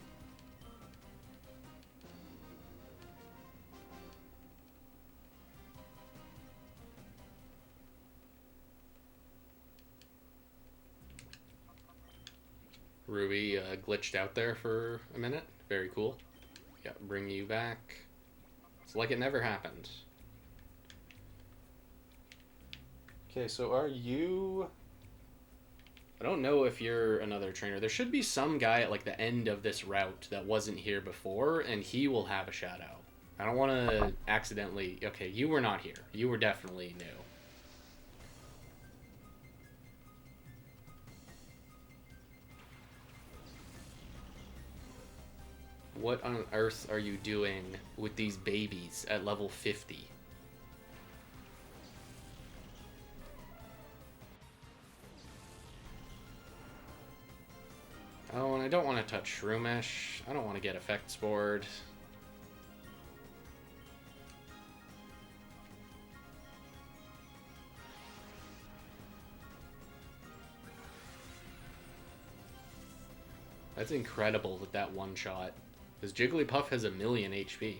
Speaker 1: Ruby glitched out there for a minute. Very cool. Yeah, bring you back. It's like it never happened. Okay, so are you... I don't know if you're another trainer. There should be some guy at like the end of this route that wasn't here before, and he will have a shadow. I don't want to accidentally... Okay, you were not here. You were definitely new. What on earth are you doing with these babies at level 50? Oh, and I don't want to touch Shroomish. I don't want to get effects board. That's incredible with that one shot. Because Jigglypuff has 1,000,000 HP.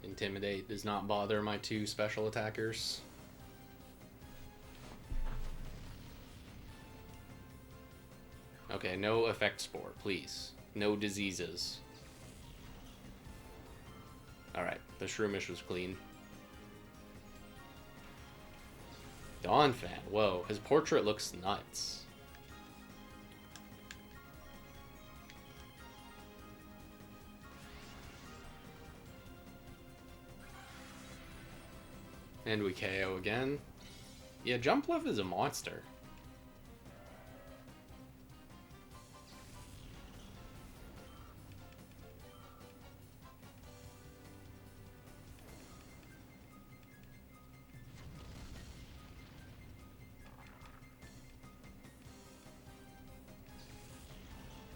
Speaker 1: Intimidate does not bother my two special attackers. Okay, no effect spore, please. No diseases. Alright, the Shroomish was clean. Dawn fan. Whoa, his portrait looks nuts. And we KO again. Yeah, Jump Left is a monster.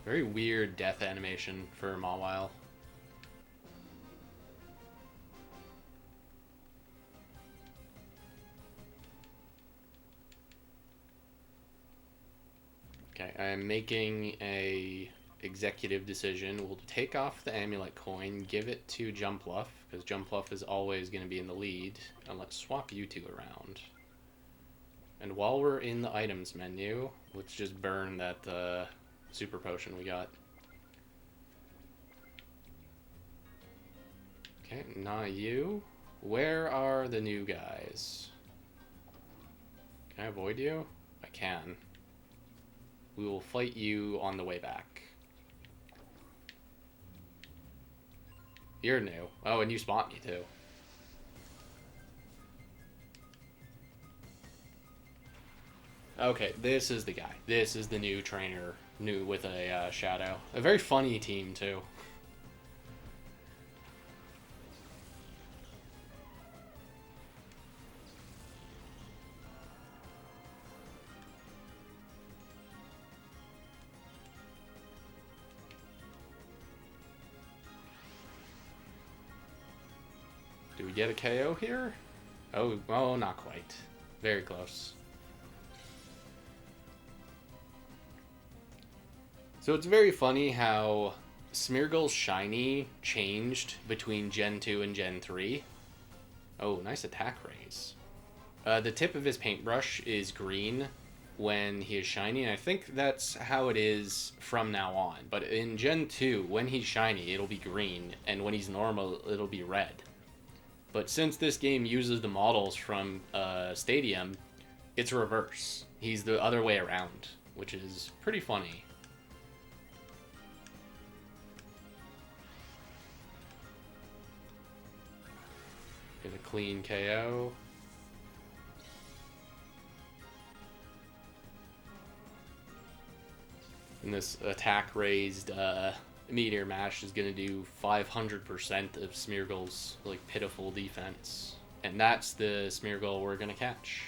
Speaker 1: Very weird death animation for Mawile. Okay, I'm making a executive decision. We'll take off the amulet coin, give it to Jumpluff, because Jumpluff is always going to be in the lead, and let's swap you two around. And while we're in the items menu, let's just burn that super potion we got. Okay, not you. Where are the new guys? Can I avoid you? I can. We will fight you on the way back. You're new. Oh, and you spot me too. Okay, this is the guy. This is the new trainer, new with a shadow. A very funny team too. Do we get a KO here? Oh, not quite. Very close. So it's very funny how Smeargle's shiny changed between Gen 2 and Gen 3. Oh, nice attack raise. The tip of his paintbrush is green when he is shiny, and I think that's how it is from now on. But in Gen 2, when he's shiny, it'll be green, and when he's normal, it'll be red. But since this game uses the models from Stadium, it's reverse. He's the other way around, which is pretty funny. Get a clean KO. And this attack raised Meteor Mash is going to do 500% of Smeargle's like pitiful defense. And that's the Smeargle we're going to catch.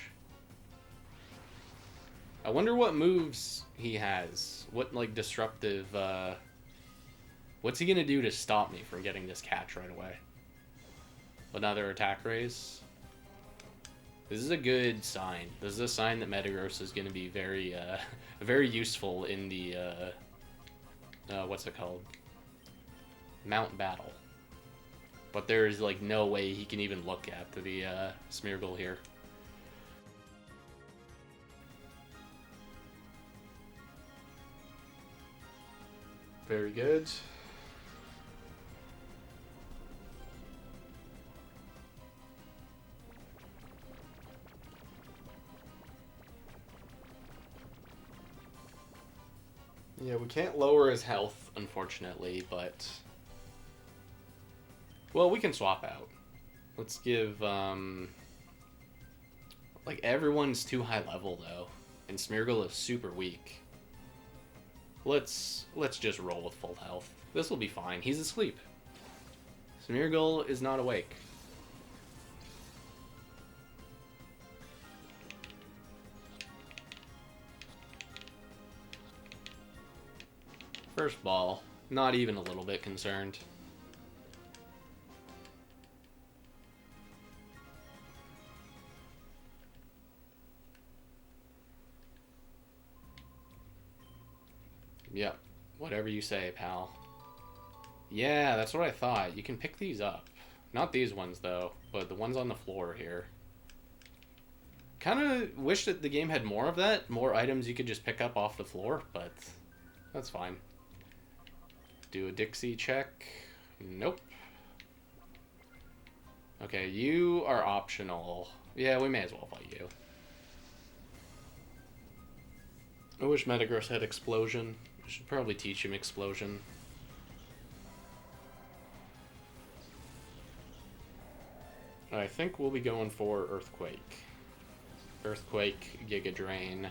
Speaker 1: I wonder what moves he has. What like disruptive what's he going to do to stop me from getting this catch right away? Another attack raise. This is a good sign. This is a sign that Metagross is going to be very very useful in the what's it called? Mt.Battle. But there's like no way he can even look at the Smeargle here. Very good. Yeah, we can't lower his health, unfortunately, but... Well, we can swap out. Let's give, like, everyone's too high level, though. And Smeargle is super weak. Let's just roll with full health. This will be fine. He's asleep. Smeargle is not awake. First ball, not even a little bit concerned. Yep, whatever you say, pal. Yeah, that's what I thought. You can pick these up. Not these ones, though, but the ones on the floor here. Kind of wish that the game had more of that. More items you could just pick up off the floor, but that's fine. Do a Dixie check. Nope. Okay, you are optional. Yeah, we may as well fight you. I wish Metagross had Explosion. I should probably teach him Explosion. I think we'll be going for Earthquake. Earthquake, Giga Drain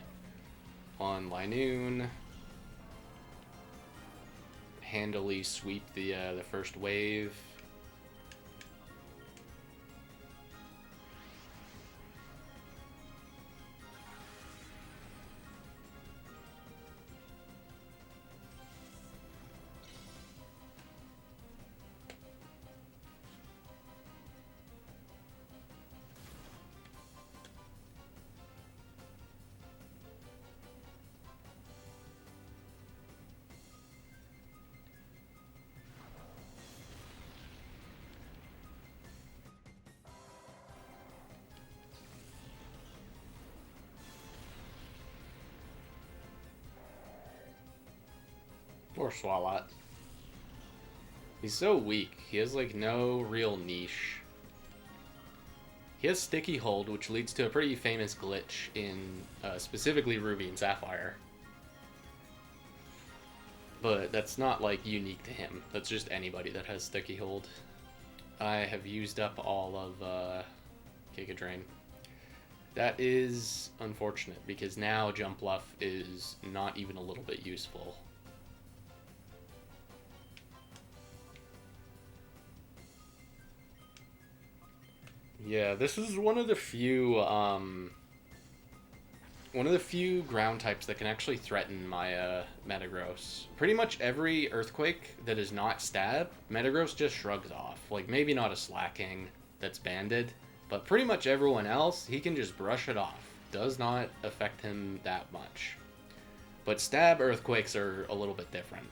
Speaker 1: on Linoon. Handily sweep the first wave. Or Swalot. He's so weak. He has, like, no real niche. He has Sticky Hold, which leads to a pretty famous glitch in, specifically Ruby and Sapphire. But that's not, like, unique to him. That's just anybody that has Sticky Hold. I have used up all of, Giga Drain. That is unfortunate, because now Jumpluff is not even a little bit useful. Yeah, this is one of the few ground types that can actually threaten my Metagross. Pretty much every Earthquake that is not Stab, Metagross just shrugs off. Like, maybe not a Slacking that's banded, but pretty much everyone else, he can just brush it off. Does not affect him that much. But Stab Earthquakes are a little bit different.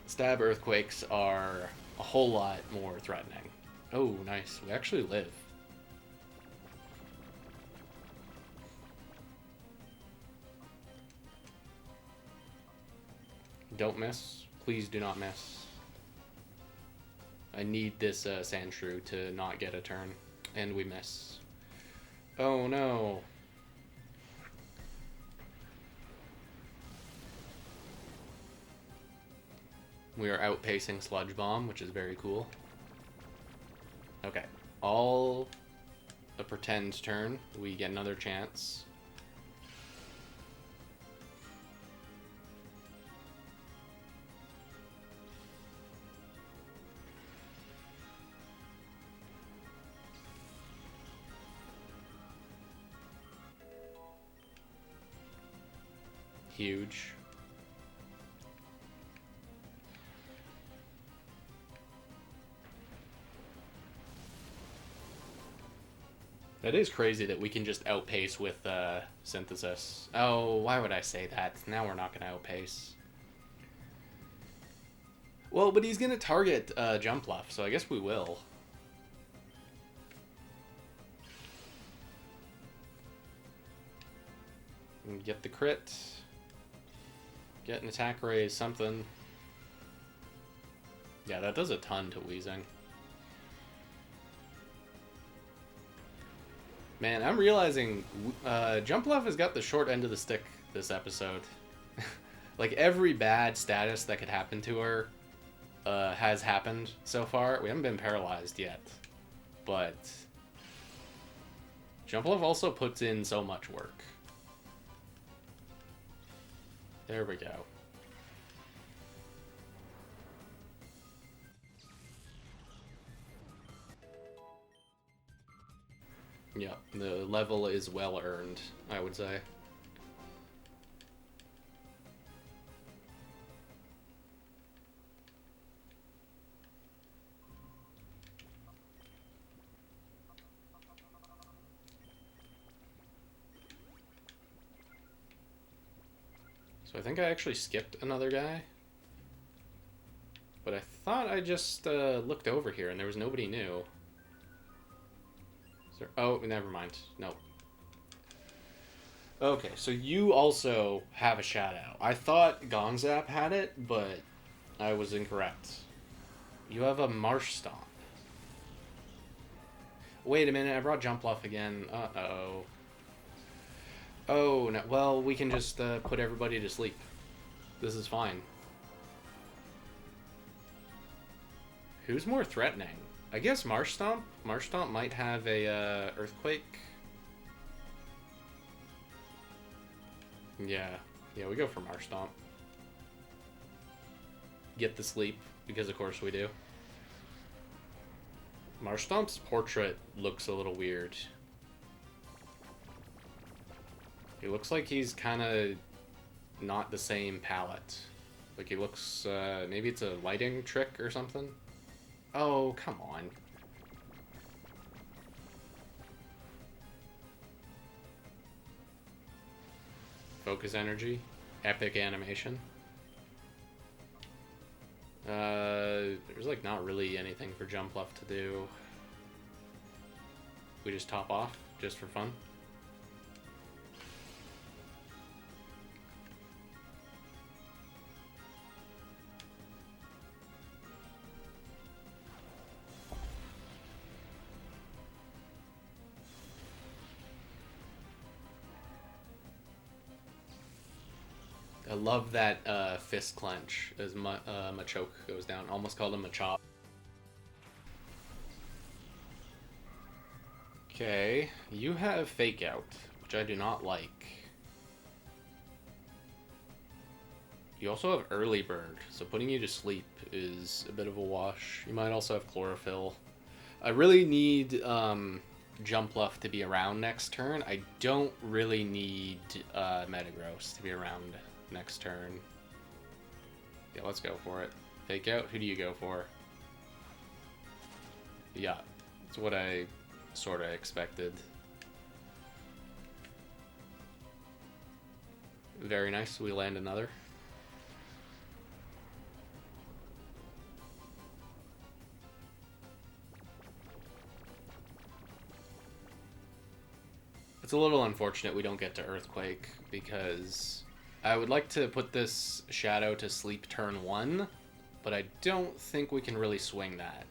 Speaker 1: Stab Earthquakes are a whole lot more threatening. Oh, nice. We actually live. Don't miss. Please do not miss. I need this Sandshrew to not get a turn. And we miss. Oh no. We are outpacing Sludge Bomb, which is very cool. Okay, all a pretend turn. We get another chance. Huge. That is crazy that we can just outpace with Synthesis. Oh, why would I say that? Now we're not going to outpace. Well, but he's going to target Jumpluff, so I guess we will. And get the crit. Get an attack raise, something. Yeah, that does a ton to Weezing. Man, I'm realizing Jumpluff has got the short end of the stick this episode. Like, every bad status that could happen to her has happened so far. We haven't been paralyzed yet. But Jumpluff also puts in so much work. There we go. Yeah, the level is well earned, I would say. So I think I actually skipped another guy. But I thought I just looked over here and there was nobody new. Oh, never mind. Nope. Okay, so you also have a Shadow. I thought Gonzap had it, but I was incorrect. You have a Marsh Stomp. Wait a minute, I brought Jumpluff again. Uh-oh. Oh, no. Well, we can just put everybody to sleep. This is fine. Who's more threatening? I guess Marsh Stomp. Marsh Stomp might have a earthquake. Yeah. Yeah, we go for Marsh Stomp. Get the sleep, because of course we do. Marsh Stomp's portrait looks a little weird. He looks like he's kind of not the same palette. Like he looks, maybe it's a lighting trick or something. Oh, come on. Focus energy. Epic animation. There's like not really anything for jump left to do. We just top off, just for fun. I love that fist clench as Machoke goes down. Almost called him Machop. Okay, you have Fake Out, which I do not like. You also have Early Bird, so putting you to sleep is a bit of a wash. You might also have Chlorophyll. I really need Jumpluff to be around next turn. I don't really need Metagross to be around next turn. Yeah, let's go for it. Fake Out, who do you go for? Yeah, that's what I sort of expected. Very nice, we land another. It's a little unfortunate we don't get to Earthquake, because I would like to put this Shadow to sleep turn 1, but I don't think we can really swing that.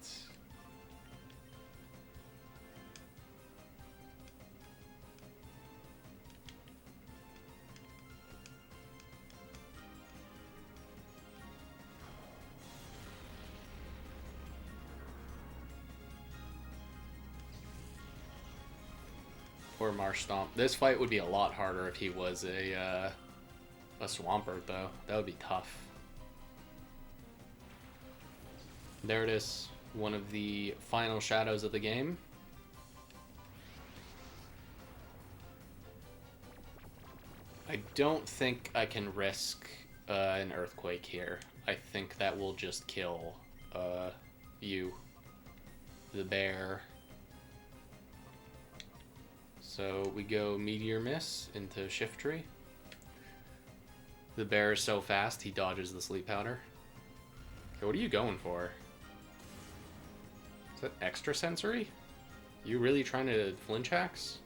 Speaker 1: Or Marsh Stomp. This fight would be a lot harder if he was a Swampert, though. That would be tough. There it is. One of the final shadows of the game. I don't think I can risk an Earthquake here. I think that will just kill you, the bear. So we go Meteor Miss into Shiftry. The bear is so fast, he dodges the Sleep Powder. Okay, what are you going for? Is that extra sensory? You really trying to flinch hacks?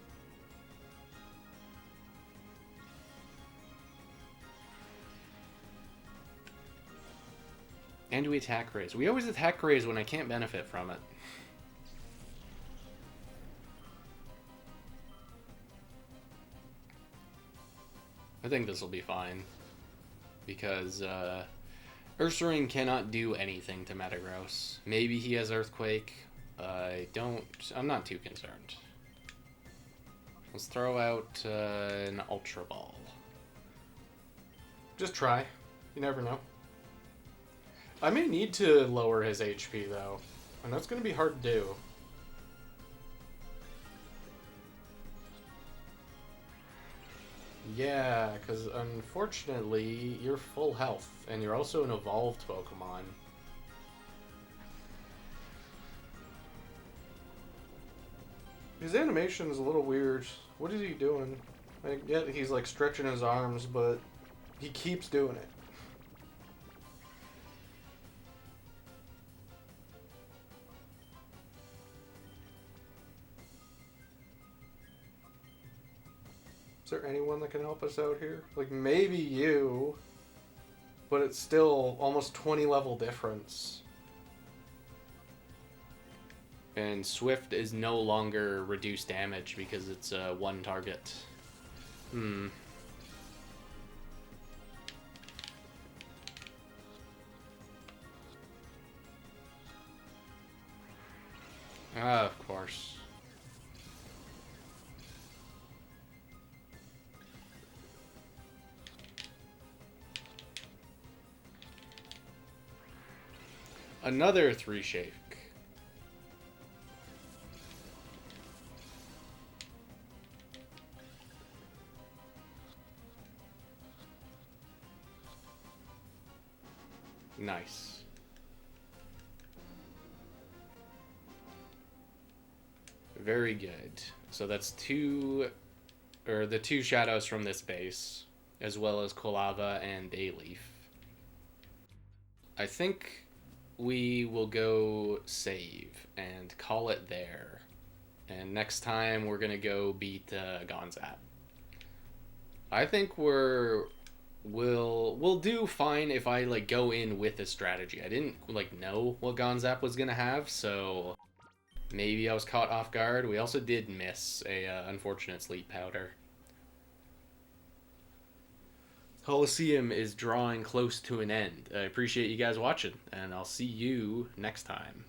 Speaker 1: And we attack raise. We always attack raise when I can't benefit from it. I think this will be fine. Because Ursaring cannot do anything to Metagross. Maybe he has Earthquake. I'm not too concerned. Let's throw out an Ultra Ball. Just try. You never know. I may need to lower his HP though, and that's going to be hard to do. Yeah, because unfortunately, you're full health, and you're also an evolved Pokemon. His animation is a little weird. What is he doing? I get he's like stretching his arms, but he keeps doing it. Is there anyone that can help us out here? Like, maybe you, but it's still almost 20 level difference. And Swift is no longer reduced damage because it's one target. Hmm. Ah, of course. Another three shake. Nice. Very good. So that's two, or the two shadows from this base, as well as Kolava and Bayleaf. I think we will go save and call it there. And next time we're gonna go beat Gonzap. I think we'll do fine if I like go in with a strategy. I didn't like know what Gonzap was gonna have, so maybe I was caught off guard. We also did miss a unfortunate sleep powder. Colosseum is drawing close to an end. I appreciate you guys watching, and I'll see you next time.